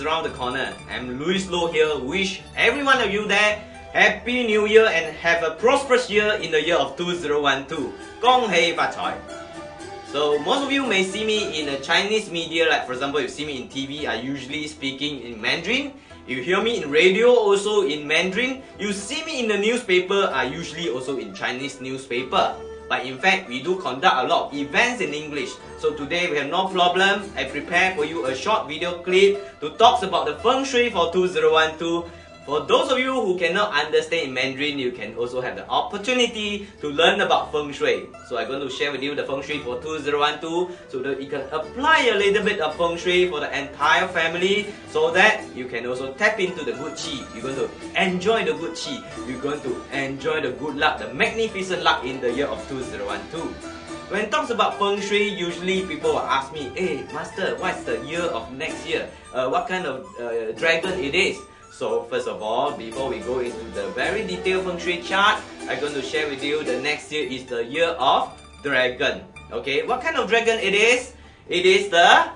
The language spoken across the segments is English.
around the corner. I'm Louis Low here. Wish every one of you there Happy New Year and have a prosperous year in the year of 2012. 恭喜發財. So most of you may see me in a Chinese media, like for example, you see me in TV, I usually speaking in Mandarin. You hear me in radio, also in Mandarin. You see me in the newspaper, I usually also in Chinese newspaper. But in fact, we do conduct a lot of events in English. So today we have no problem. I prepared for you a short video clip to talk about the Feng Shui for 2012. For those of you who cannot understand in Mandarin, you can also have the opportunity to learn about Feng Shui. So I'm going to share with you the Feng Shui for 2012 so that you can apply a little bit of Feng Shui for the entire family so that you can also tap into the good Qi. You're going to enjoy the good Qi. You're going to enjoy the good luck, the magnificent luck in the year of 2012. When it talks about Feng Shui, usually people will ask me, hey Master, what's the year of next year? What kind of dragon it is? So first of all, before we go into the very detailed Feng Shui chart, I'm going to share with you the next year is the year of dragon. Okay, what kind of dragon it is? It is the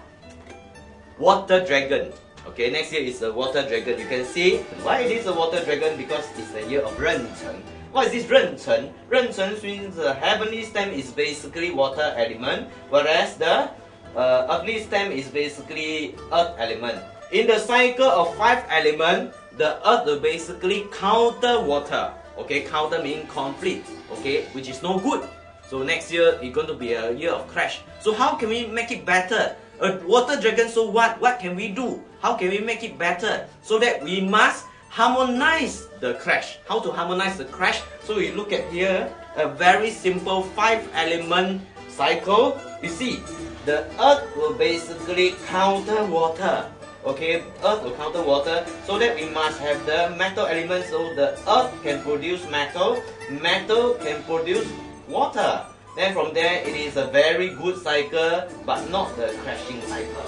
water dragon. Okay, next year is the water dragon. You can see why it is a water dragon, because it's the year of Ren Cheng. What is this Ren Cheng? Ren Cheng means the heavenly stem is basically water element, whereas the earthly stem is basically earth element. In the cycle of 5 elements, the earth will basically counter water. Okay, counter means conflict. Okay, which is no good. So next year it's going to be a year of crash. So how can we make it better? A water dragon, so what? What can we do? How can we make it better? So that we must harmonize the crash. How to harmonize the crash? So we look at here, a very simple 5 element cycle. You see, the earth will basically counter water. Okay, earth will counter water, so that we must have the metal element, so the earth can produce metal, metal can produce water. Then from there, it is a very good cycle, but not the crashing cycle.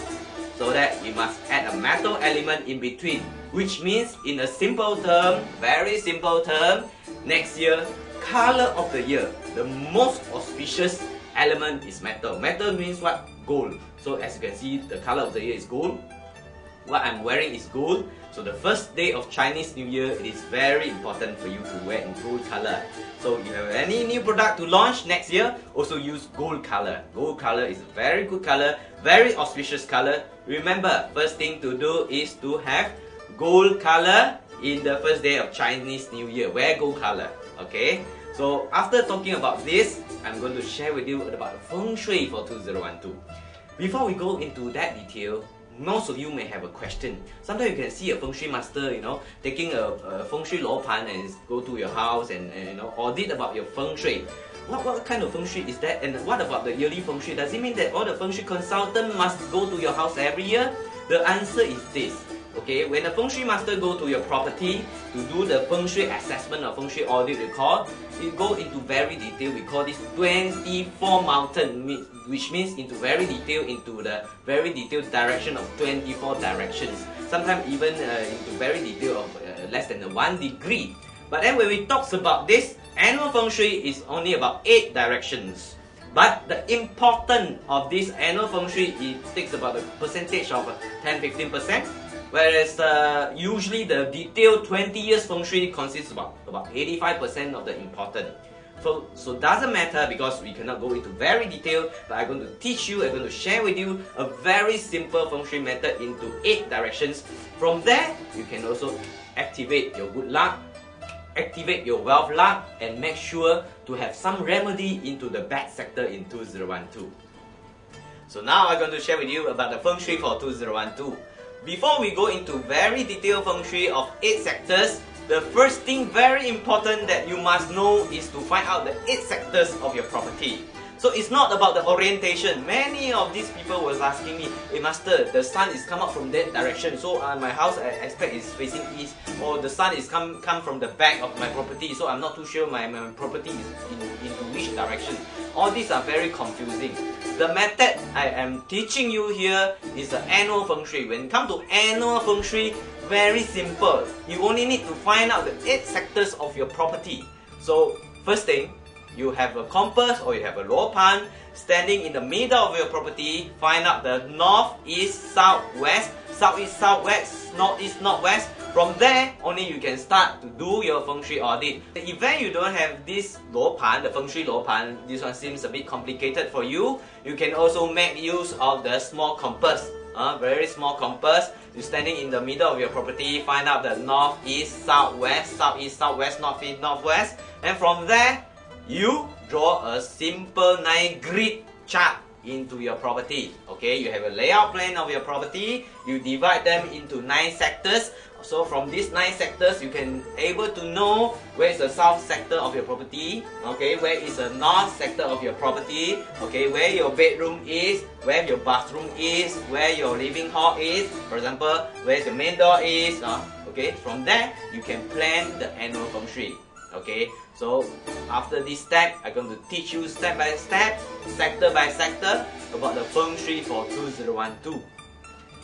So that we must add a metal element in between, which means in a simple term, very simple term, next year, color of the year, the most auspicious element is metal. Metal means what? Gold. So as you can see, the color of the year is gold. What I'm wearing is gold. So the first day of Chinese New Year, it is very important for you to wear in gold color. So if you have any new product to launch next year, also use gold color. Gold color is a very good color, very auspicious color. Remember, first thing to do is to have gold color in the first day of Chinese New Year. Wear gold color, okay? So after talking about this, I'm going to share with you about the Feng Shui for 2012. Before we go into that detail, most of you may have a question. Sometimes you can see a Feng Shui master, taking a Feng Shui Lo Pan and go to your house and audit about your Feng Shui. What kind of Feng Shui is that? And what about the yearly Feng Shui? Does it mean that all the Feng Shui consultants must go to your house every year? The answer is this. Okay, when a Feng Shui master go to your property to do the Feng Shui assessment or Feng Shui audit record, it go into very detail. We call this 24 mountain, which means into very detailed direction of 24 directions. Sometimes even into very detail of less than 1 degree. But then when we talk about this, annual Feng Shui is only about 8 directions. But the importance of this annual Feng Shui, it takes about a percentage of 10-15%. Whereas usually the detailed 20 years Feng Shui consists about 85% of the important. So doesn't matter, because we cannot go into very detail, but I'm going to teach you, I'm going to share with you a very simple Feng Shui method into 8 directions. From there, you can also activate your good luck, activate your wealth luck, and make sure to have some remedy into the bad sector in 2012. So now I'm going to share with you about the Feng Shui for 2012. Before we go into very detailed Feng Shui of 8 sectors, the first thing very important that you must know is to find out the 8 sectors of your property. So it's not about the orientation. Many of these people was asking me, hey Master, the sun is come up from that direction, so my house I expect is facing east, or the sun is come from the back of my property, so I'm not too sure my property is into which direction. All these are very confusing. The method I am teaching you here is the annual Feng Shui. When it comes to annual Feng Shui, very simple. You only need to find out the 8 sectors of your property. So first thing, you have a compass or you have a Lo Pan standing in the middle of your property. Find out the north, east, south, west, southeast, southwest, northeast, northwest. From there, only you can start to do your Feng Shui audit. If you don't have this Lo Pan, the Feng Shui Lo Pan, this one seems a bit complicated for you, you can also make use of the small compass. Very small compass. You're standing in the middle of your property, find out the northeast, southwest, southeast, southwest, northeast, northwest. And from there, you draw a simple 9-grid chart into your property. Okay, you have a layout plan of your property, you divide them into 9 sectors. So from these 9 sectors, you can able to know where is the south sector of your property, okay, where is the north sector of your property, okay, where your bedroom is, where your bathroom is, where your living hall is, for example, where your main door is, okay. From there, you can plan the annual Feng Shui. Okay, so after this step, I'm going to teach you step by step, sector by sector about the Feng Shui for 2012.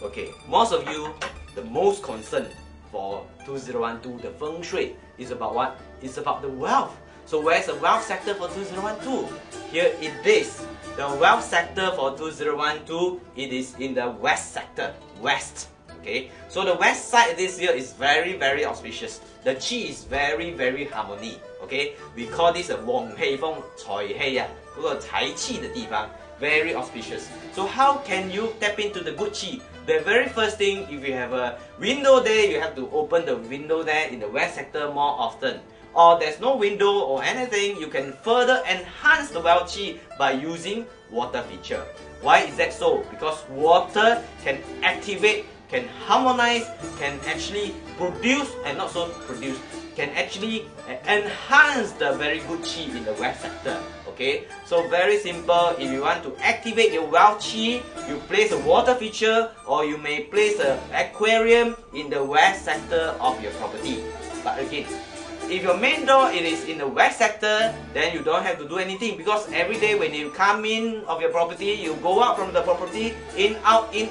Okay, most of you, the most concern for 2012, the Feng Shui is about what? It's about the wealth. So where's the wealth sector for 2012? Here it is. The wealth sector for 2012, it is in the west sector, west. Okay, so the west side this year is very, very auspicious. The qi is very, very harmony. Okay, we call this a 旺氣風財氣啊，嗰個財氣嘅地方 very auspicious. So how can you tap into the good qi? The very first thing, if you have a window there, you have to open the window there in the west sector more often. Or there's no window or anything, you can further enhance the wealth qi by using water feature. Why is that so? Because water can activate, can harmonize, can actually produce, and not so produce, can actually enhance the very good qi in the west sector. Okay, so very simple. If you want to activate your wealth qi, you place a water feature, or you may place an aquarium in the west sector of your property. But again, if your main door it is in the west sector, then you don't have to do anything, because every day when you come in of your property, you go out from the property, in, out, you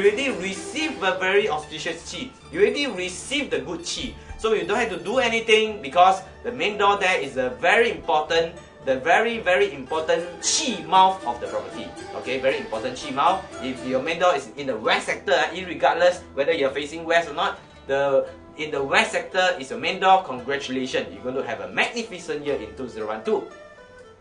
already receive a very auspicious qi. You already receive the good qi. So you don't have to do anything, because the main door there is a very important, the very, very important qi mouth of the property. Okay, very important qi mouth. If your main door is in the west sector, irregardless whether you're facing west or not, in the west sector is your main door, congratulations, you're going to have a magnificent year in 2012.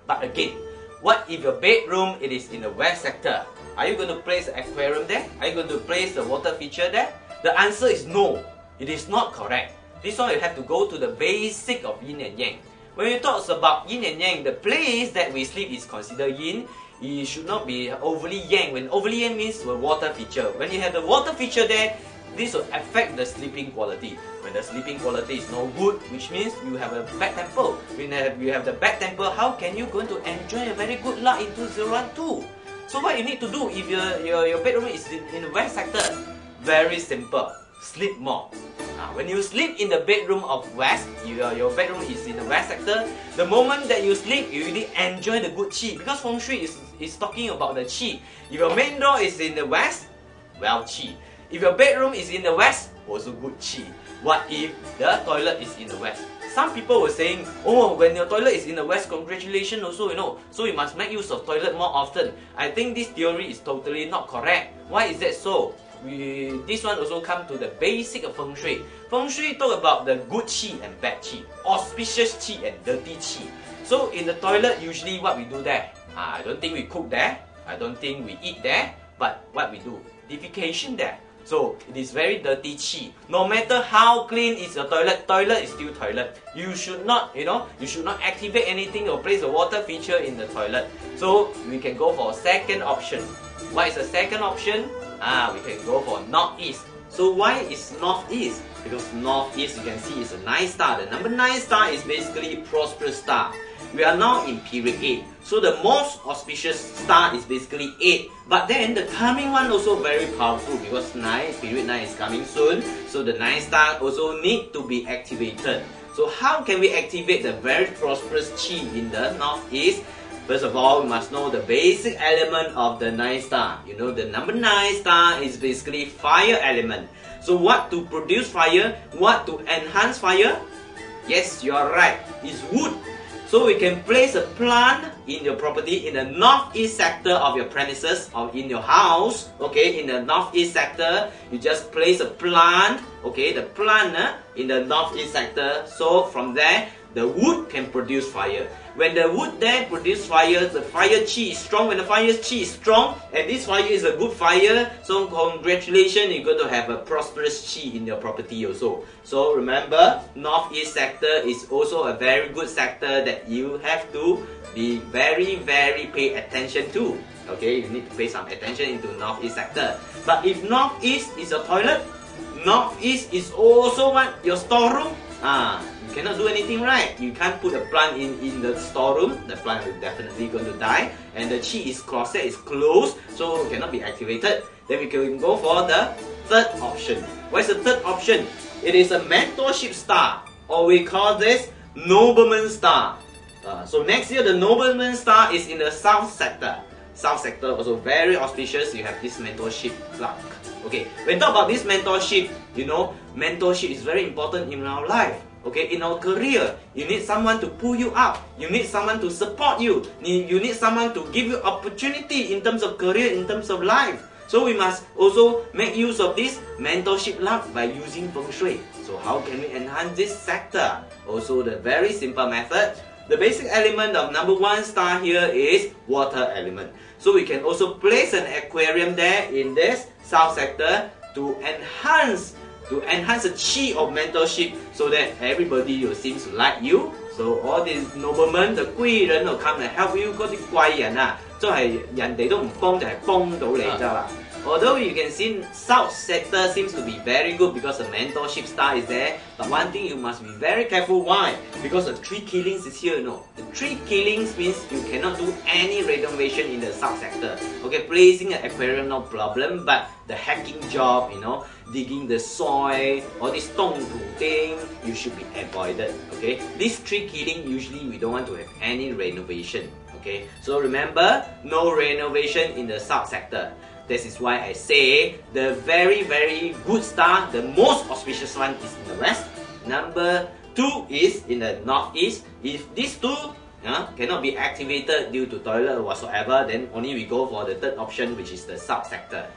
But again, what if your bedroom it is in the west sector? Are you going to place an aquarium there? Are you going to place the water feature there? The answer is no. It is not correct. This one you have to go to the basic of yin and yang. When we talk about yin and yang, the place that we sleep is considered yin. It should not be overly yang. When overly yang means the water feature. When you have the water feature there, this will affect the sleeping quality. When the sleeping quality is no good, which means you have a bad temper. When you have the bad temper, how can you going to enjoy a very good luck in 2012? So what you need to do if your bedroom is in the west sector? Very simple. Sleep more. When you sleep in the bedroom of west, your bedroom is in the west sector, the moment that you sleep, you really enjoy the good qi, because Feng Shui is talking about the qi. If your main door is in the west, well qi. If your bedroom is in the west, also good qi. What if the toilet is in the west? Some people were saying, oh, when your toilet is in the west, congratulations also, you know, so you must make use of toilet more often. I think this theory is totally not correct. Why is that so? This one also come to the basic of Feng Shui. Feng Shui talk about the good qi and bad qi, auspicious qi and dirty qi. So in the toilet, usually what we do there? I don't think we cook there. I don't think we eat there. But what we do? Defecation there. So it is very dirty qi. No matter how clean is your toilet, toilet is still toilet. You should not, you should not activate anything or place a water feature in the toilet. So we can go for a second option. What is the second option? We can go for northeast. So why is northeast? Because northeast, you can see, is a 9 star. The number 9 star is basically prosperous star. We are now in period 8. So the most auspicious star is basically 8. But then the coming one also very powerful, because period 9 is coming soon. So the 9 star also need to be activated. So how can we activate the very prosperous qi in the northeast? First of all, we must know the basic element of the 9 star. You know, the number 9 star is basically fire element. So what to produce fire? What to enhance fire? Yes, you are right. It's wood. So we can place a plant in your property in the northeast sector of your premises or in your house, okay, in the northeast sector, you just place a plant, okay, the plant in the northeast sector. So from there, the wood can produce fire. When the wood there produce fire, the fire chi is strong. When the fire chi is strong, and this fire is a good fire, so congratulations, you're going to have a prosperous chi in your property also. So remember, northeast sector is also a very good sector that you have to be very pay attention to. Okay, you need to pay some attention into northeast sector. But if northeast is your toilet, northeast is also what? Your storeroom. You cannot do anything, right? You can't put a plant in the storeroom. The plant will definitely going to die. And the chi is closet is closed, so cannot be activated. Then we can go for the third option. What is the third option? It is a mentorship star, or we call this nobleman star. So next year, the nobleman star is in the south sector. South sector also very auspicious. You have this mentorship luck. Okay, when talk about this mentorship, you know, mentorship is very important in our life. Okay, in our career, you need someone to pull you up. You need someone to support you. You need someone to give you opportunity in terms of career, in terms of life. So we must also make use of this mentorship luck by using Feng Shui. So how can we enhance this sector? Also the very simple method. The basic element of number 1 star here is water element. So we can also place an aquarium there in this south sector to enhance the chi of mentorship, so that everybody will seem to like you. So all these noblemen, the 貴人 will come and help you. 嗰啲貴人啊，即係人哋都唔幫，就係幫到你，知道嘛？ Although you can see south sector seems to be very good because the mentorship star is there, but one thing you must be very careful. Why? Because the 3 killings is here, you know. The 3 killings means you cannot do any renovation in the south sector. Okay, placing an aquarium no problem, but the hacking job, you know, digging the soil, all this 动土 thing, you should be avoided. Okay, these 3 killing usually we don't want to have any renovation. Okay, so remember, no renovation in the south sector. This is why I say the very good star, the most auspicious one is in the west. Number 2 is in the northeast. If these 2 cannot be activated due to toilet or whatsoever, then only we go for the third option, which is the south sector.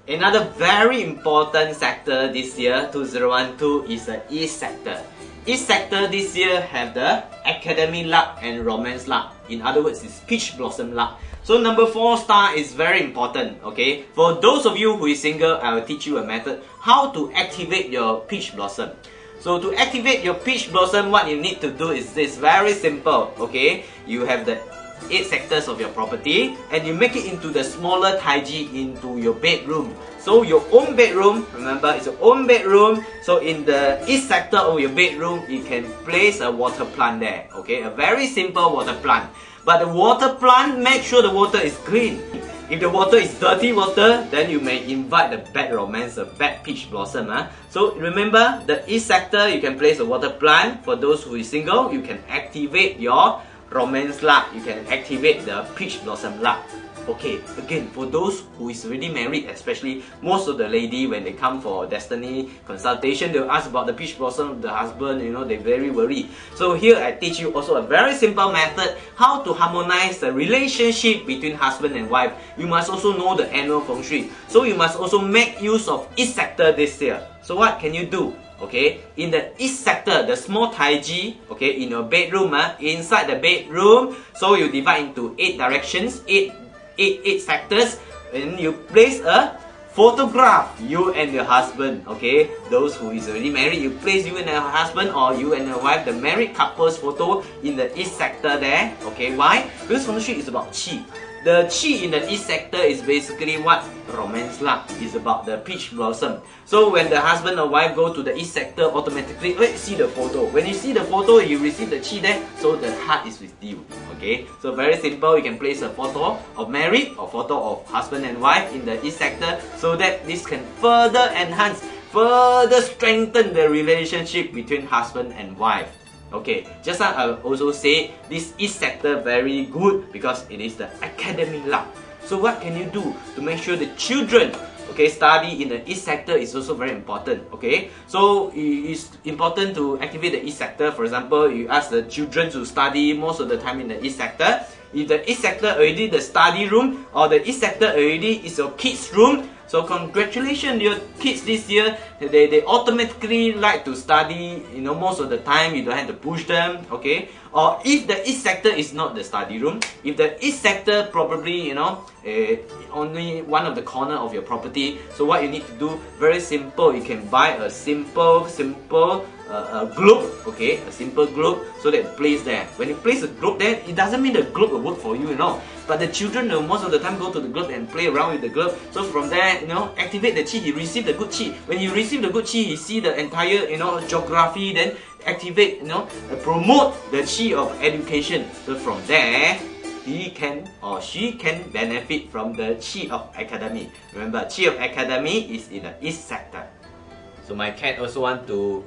Another very important sector this year, 2012, is the east sector. East sector this year have the academy luck and romance luck. In other words, it's peach blossom luck. So number 4 star is very important, okay? For those of you who is single, I will teach you a method how to activate your peach blossom. So to activate your peach blossom, what you need to do is this, very simple, okay? You have the 8 sectors of your property and you make it into the smaller taiji into your bedroom. So your own bedroom, remember it's your own bedroom. So in the east sector of your bedroom, you can place a water plant there, okay? A very simple water plant. But the water plant, make sure the water is clean. If the water is dirty water, then you may invite the bad romance, the bad peach blossom. So remember, the east sector, you can place a water plant. For those who is single, you can activate your romance luck. You can activate the peach blossom luck. Okay, again, for those who is already married, especially most of the lady, when they come for destiny consultation, they'll ask about the peach blossom of the husband, you know, they very worried. So here I teach you also a very simple method how to harmonize the relationship between husband and wife. You must also know the annual Feng Shui. So you must also make use of east sector this year. So what can you do? Okay, in the east sector, the small taiji, okay, in your bedroom, inside the bedroom, so you divide into 8 directions, 8 sectors, and you place a photograph, you and your husband, okay? Those who is already married, you place you and your husband or you and your wife, the married couple's photo in the east sector there, okay? Why? Because Feng Shui is about qi. The qi in the east sector is basically what? Romance luck is about the peach blossom. So when the husband or wife go to the east sector, automatically see the photo. When you see the photo, you receive the qi there, so the heart is with you. Okay, so very simple. You can place a photo of married or photo of husband and wife in the east sector, so that this can further enhance, further strengthen the relationship between husband and wife. Okay, just like I also say, this east sector very good because it is the academy luck. So what can you do to make sure the children okay, study in the east sector is also very important. Okay, so it's important to activate the east sector. For example, you ask the children to study most of the time in the east sector. If the east sector already the study room, or the east sector already is your kids room, so congratulations, your kids this year, they automatically like to study, you know, most of the time. You don't have to push them, okay? Or if the east sector is not the study room, if the east sector probably, you know, only one of the corner of your property, so what you need to do, very simple, you can buy a simple globe, okay, a simple globe, so that place there. When you place a globe there, it doesn't mean the globe will work for you, you know. But the children will most of the time go to the globe and play around with the globe. So from there, you know, activate the chi, he receive the good chi. When he receive the good chi, he see the entire, you know, geography, then activate, you know, promote the chi of education. So from there, he can or she can benefit from the chi of academy. Remember, chi of academy is in the east sector. So my cat also want to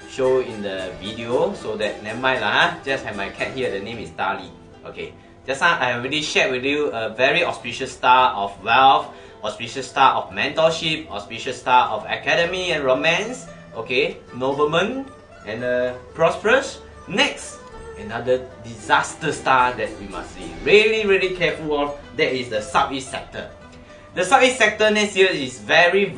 show in the video, so that never mind lah. Just have my cat here. The name is Dali. Okay. Just now I already shared with you a very auspicious star of wealth, auspicious star of mentorship, auspicious star of academy and romance. Okay, nobleman and prosperous. Next, another disaster star that we must be really careful of. That is the southeast sector. The southeast sector next year is very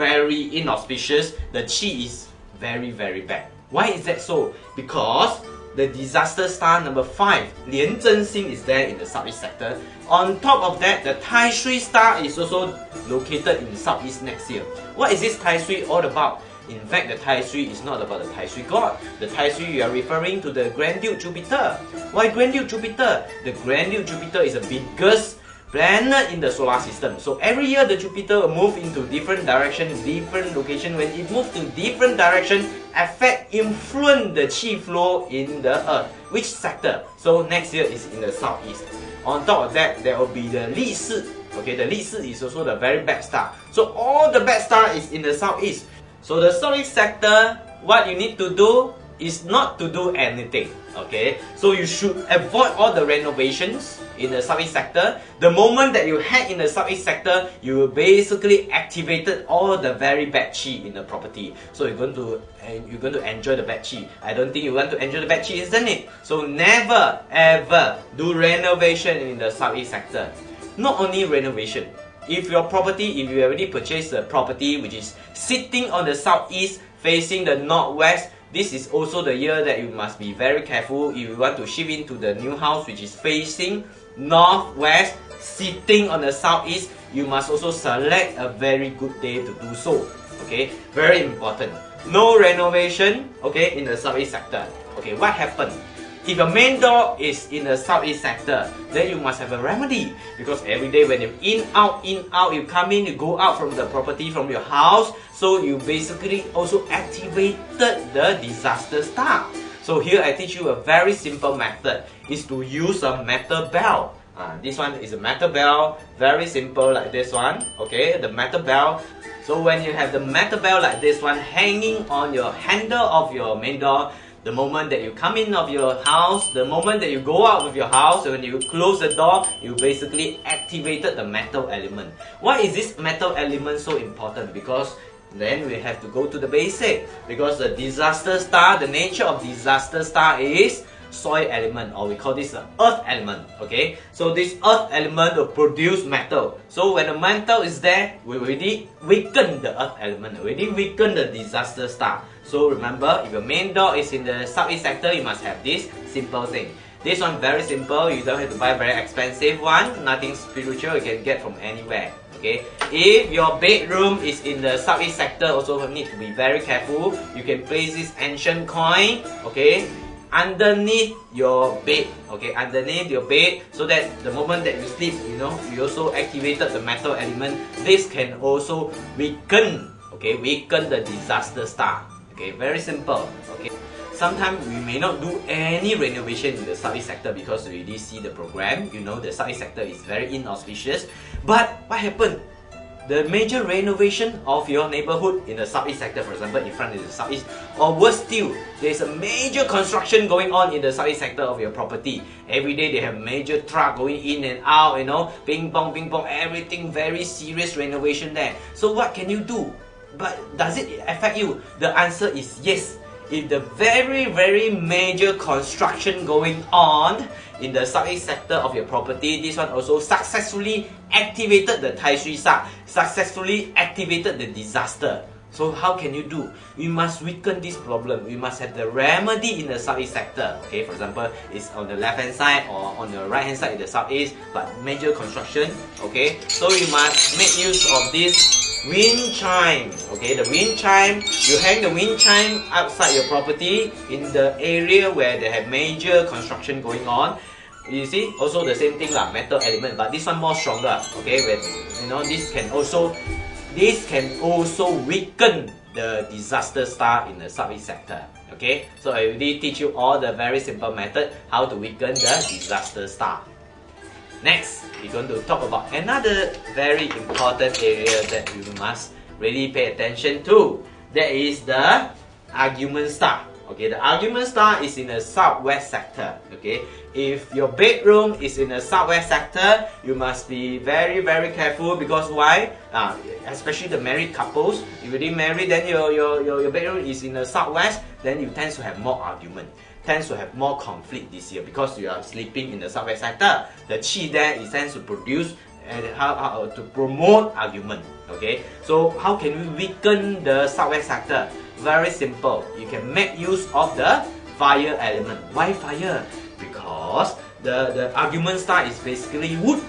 inauspicious. The chi is very bad. Why is that so? Because the disaster star number 5, Lian Zhenxing, is there in the southeast sector. On top of that, the Tai Shui star is also located in the southeast next year. What is this Tai Shui all about? In fact, the Tai Shui is not about the Tai Shui god. The Tai Shui, you are referring to the Grand Duke Jupiter. Why Grand Duke Jupiter? The Grand Duke Jupiter is the biggest planet in the solar system. So every year the Jupiter will move into different directions, different location. When it moves to different direction, influence the chi flow in the earth. Which sector? So next year is in the southeast. On top of that, there will be the Li Si. Okay, the Li Si is also the very bad star. So all the bad star is in the southeast. So the southeast sector, what you need to do is not to do anything. Okay, so you should avoid all the renovations in the southeast sector. The moment that you head in the southeast sector, you will basically activated all the very bad chi in the property. So you're going to enjoy the bad chi. I don't think you want to enjoy the bad chi, isn't it? So never ever do renovation in the southeast sector. Not only renovation. If your property, if you already purchased a property which is sitting on the southeast facing the northwest, this is also the year that you must be very careful. If you want to shift into the new house which is facing northwest, sitting on the southeast, you must also select a very good day to do so. Okay, very important. No renovation, okay, in the southeast sector. Okay, what happened? If your main door is in the southeast sector, then you must have a remedy. Because every day when you in, out, you come in, you go out from the property, from your house, so you basically also activated the disaster star. So here I teach you a very simple method, is to use a metal bell. This one is a metal bell, very simple like this one, okay, the metal bell. So when you have the metal bell like this one hanging on your handle of your main door, the moment that you come in of your house, the moment that you go out of your house, when you close the door, you basically activated the metal element. Why is this metal element so important? Because then we have to go to the basic. Because the disaster star, the nature of disaster star is soil element, or we call this the earth element. Okay, so this earth element will produce metal. So when the metal is there, we already weaken the earth element, already weaken the disaster star. So remember, if your main door is in the southeast sector, you must have this simple thing. This one very simple, you don't have to buy very expensive one, nothing spiritual, you can get from anywhere. Okay, if your bedroom is in the southeast sector, also need to be very careful. You can place this ancient coin, okay, underneath your bed, okay, underneath your bed, so that the moment that you sleep, you know, you also activated the metal element. This can also weaken, okay, weaken the disaster star. Okay, very simple. Okay, sometimes we may not do any renovation in the southeast sector because we already see the program. You know, the southeast sector is very inauspicious. But what happened? the major renovation of your neighborhood in the southeast sector, for example, in front of the southeast, or worse still, there's a major construction going on in the southeast sector of your property. Every day they have major truck going in and out, you know, ping pong, everything very serious renovation there. So what can you do? But does it affect you? The answer is yes. If the very major construction going on in the southeast sector of your property, this one also successfully activated the Tai Shui Sa, successfully activated the disaster. So how can you do? We must weaken this problem. We must have the remedy in the southeast sector. Okay, for example, it's on the left hand side or on the right hand side in the southeast, but major construction. Okay, so you must make use of this wind chime. Okay, the wind chime, you hang the wind chime outside your property in the area where they have major construction going on. You see, also the same thing lah, metal element, but this one more stronger. Okay, when you know this can also weaken the disaster star in the southeast sector. Okay, so I already teach you all the very simple method how to weaken the disaster star. Next, we're going to talk about another very important area that you must really pay attention to. That is the argument star. Okay, the argument star is in the southwest sector. Okay, if your bedroom is in the southwest sector, you must be very careful, because why? Especially the married couples. If you're already married, then your bedroom is in the southwest, then you tend to have more argument. Tends to have more conflict this year because you are sleeping in the southwest sector. The qi there is tends to produce and how to promote argument. Okay, so how can we weaken the southwest sector? Very simple. You can make use of the fire element. Why fire? Because the argument star is basically wood.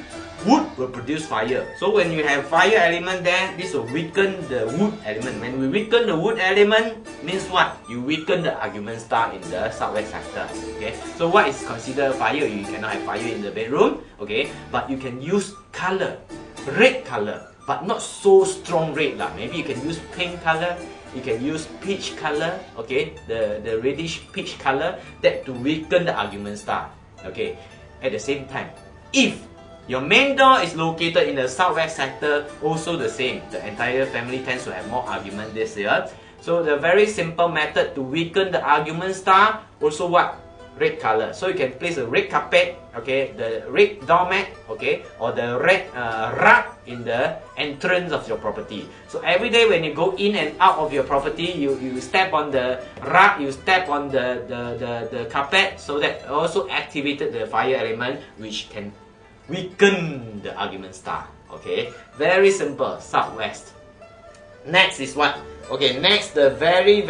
Wood will produce fire. So when you have fire element there, this will weaken the wood element. When we weaken the wood element, means what? You weaken the argument star in the southwest sector. Okay. So what is considered fire? You cannot have fire in the bedroom. Okay. But you can use color, red color, but not so strong red lah. Maybe you can use pink color. You can use peach color. Okay. The reddish peach color, that to weaken the argument star. Okay. At the same time, if your main door is located in the southwest sector, also the same. The entire family tends to have more argument this year. So the very simple method to weaken the argument star, also what? Red color. So you can place a red carpet, okay, the red doormat, okay, or the red rug in the entrance of your property. So every day when you go in and out of your property, you step on the rug, you step on the carpet, so that also activated the fire element, which can weaken the argument star. Okay, very simple. Southwest. Next is what? Okay, next the very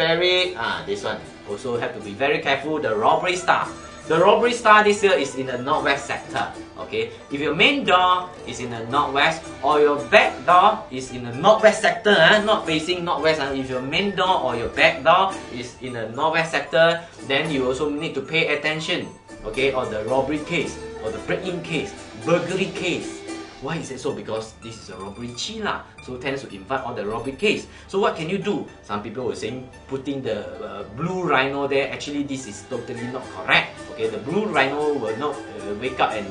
this one also have to be very careful. The robbery star. The robbery star this year is in the northwest sector. Okay, if your main door is in the northwest or your back door is in the northwest sector, not facing northwest. If your main door or your back door is in the northwest sector, then you also need to pay attention. Okay, on the robbery case or the break-in case, burglary case. Why is it so? Because this is a robbery chi lah, so tends to invite all the robbery case. So what can you do? Some people were saying putting the blue rhino there. Actually, this is totally not correct. Okay, the blue rhino will not wake up and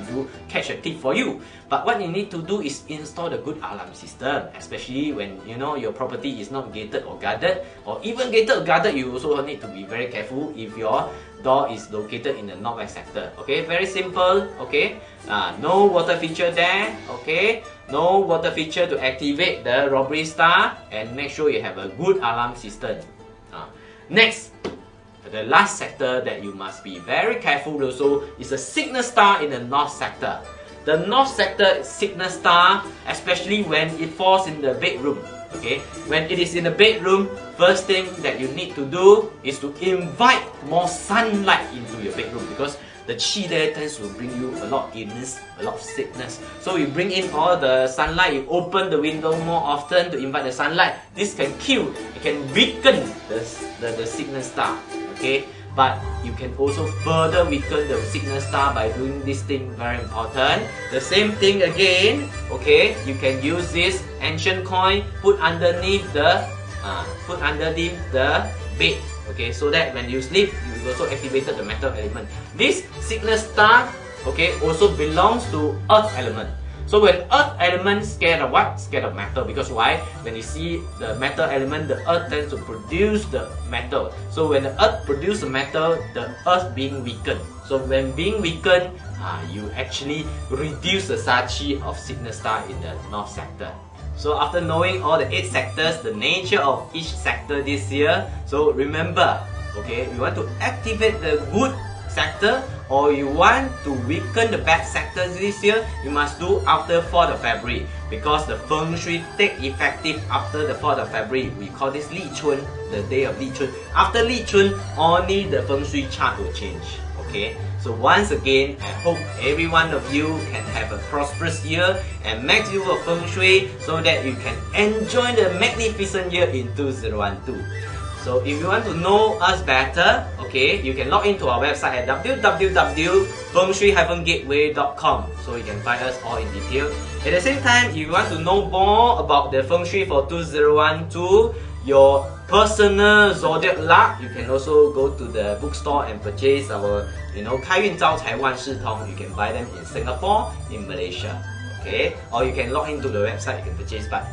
catch a thief for you. But what you need to do is install the good alarm system, especially when you know your property is not gated or guarded, or even gated or guarded. You also need to be very careful if your door is located in the northwest sector. Okay, very simple. Okay, no water feature there. Okay, no water feature to activate the robbery star, and make sure you have a good alarm system. Next, the last sector that you must be very careful also is the sickness star in the north sector. The north sector sickness star, especially when it falls in the bedroom. Okay, when it is in the bedroom, first thing that you need to do is to invite more sunlight into your bedroom, because the chi there tends to bring you a lot of illness, a lot of sickness. So you bring in all the sunlight, you open the window more often to invite the sunlight. This can kill, it can weaken the sickness star. Okay, but you can also further weaken the sickness star by doing this thing, very important. The same thing again. Okay, you can use this ancient coin, put underneath the bed. Okay, so that when you sleep, you also activated the metal element. This sickness star, okay, also belongs to earth element. So when earth element scared of what? Scared of metal. Because why? When you see the metal element, the earth tends to produce the metal. So when the earth produces the metal, the earth being weakened. So when being weakened, you actually reduce the Sachi of signal star in the north sector. So after knowing all the 8 sectors, the nature of each sector this year, so remember, okay, you want to activate the good sector or you want to weaken the bad sectors this year, you must do after 4th of February, because the Feng Shui take effective after the 4th of February. We call this Li Chun, the day of Li Chun. After Li Chun, only the Feng Shui chart will change. Okay, so once again, I hope every one of you can have a prosperous year and make use of Feng Shui so that you can enjoy the magnificent year in 2012. So if you want to know us better, okay, you can log into our website at www.fengshui-gateway.com, so you can find us all in detail. At the same time, if you want to know more about the Feng Shui for 2012, your personal zodiac luck, you can also go to the bookstore and purchase our,开运招财万事通. You can buy them in Singapore, in Malaysia, okay? Or you can log into the website, you can purchase, but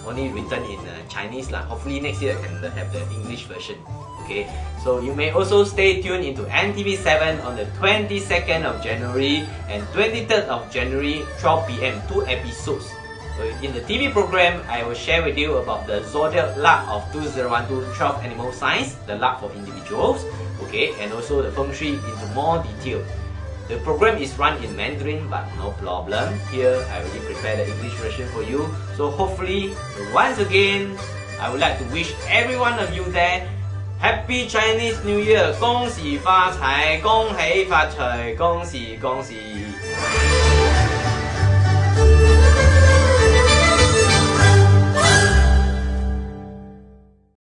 only written in Chinese lah. Hopefully next year I can have the English version. Okay, so you may also stay tuned into NTV7 on the 22nd of January and 23rd of January, 12 PM, 2 episodes. So in the TV program, I will share with you about the zodiac luck of 2012, 12 animal signs, the luck for individuals, okay, and also the Feng Shui into more detail. The program is run in Mandarin, but no problem. Here, I already prepared the English version for you. So hopefully, once again, I would like to wish every one of you there Happy Chinese New Year! 恭喜发财，恭喜发财，恭喜恭喜！